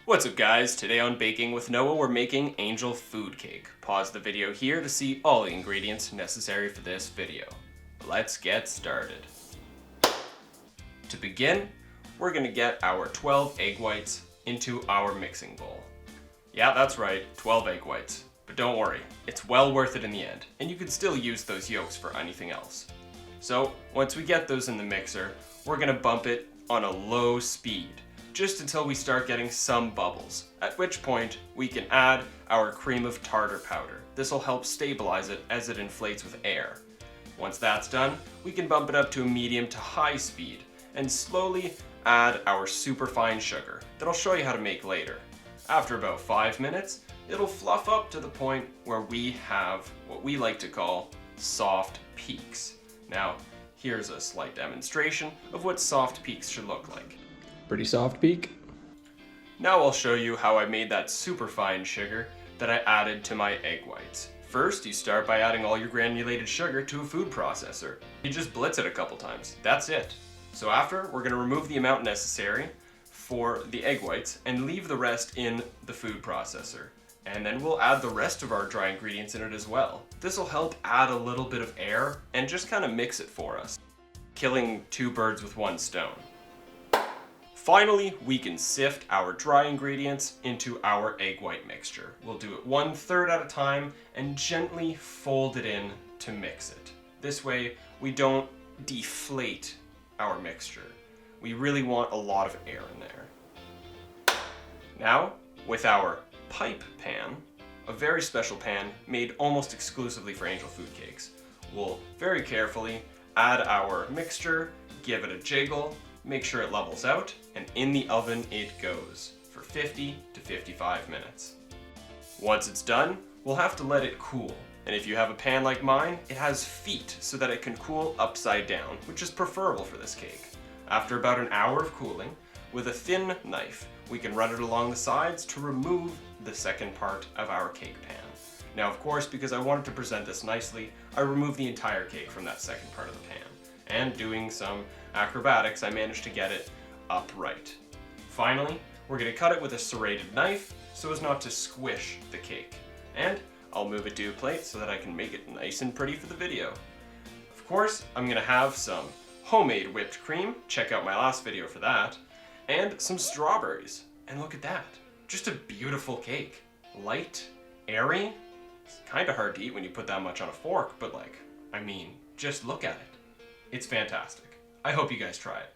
What's up guys? Today on Baking with Noah we're making angel food cake. Pause the video here to see all the ingredients necessary for this video. Let's get started. To begin, we're going to get our 12 egg whites into our mixing bowl. Yeah, that's right, 12 egg whites. But don't worry, it's well worth it in the end, and you can still use those yolks for anything else. So, once we get those in the mixer, we're going to bump it on a low speed, just until we start getting some bubbles, at which point we can add our cream of tartar powder. This will help stabilize it as it inflates with air. Once that's done, we can bump it up to a medium to high speed and slowly add our superfine sugar that I'll show you how to make later. After about 5 minutes, it'll fluff up to the point where we have what we like to call soft peaks. Now, here's a slight demonstration of what soft peaks should look like. Pretty soft peak. Now I'll show you how I made that superfine sugar that I added to my egg whites. First, you start by adding all your granulated sugar to a food processor. You just blitz it a couple times. That's it. So after, we're going to remove the amount necessary for the egg whites and leave the rest in the food processor. And then we'll add the rest of our dry ingredients in it as well. This will help add a little bit of air and just kind of mix it for us, killing two birds with one stone. Finally, we can sift our dry ingredients into our egg white mixture. We'll do it 1/3 at a time and gently fold it in to mix it. This way, we don't deflate our mixture. We really want a lot of air in there. Now, with our pipe pan, a very special pan made almost exclusively for angel food cakes, we'll very carefully add our mixture, give it a jiggle, make sure it levels out, and in the oven it goes for 50 to 55 minutes. Once it's done, we'll have to let it cool. And if you have a pan like mine, it has feet so that it can cool upside down, which is preferable for this cake. After about an hour of cooling, with a thin knife, we can run it along the sides to remove the second part of our cake pan. Now, of course, because I wanted to present this nicely, I removed the entire cake from that second part of the pan. And doing some acrobatics, I managed to get it upright. Finally, we're going to cut it with a serrated knife so as not to squish the cake. And I'll move it to a plate so that I can make it nice and pretty for the video. Of course, I'm going to have some homemade whipped cream, check out my last video for that, and some strawberries. And look at that, just a beautiful cake. Light, airy, it's kind of hard to eat when you put that much on a fork, but just look at it. It's fantastic. I hope you guys try it.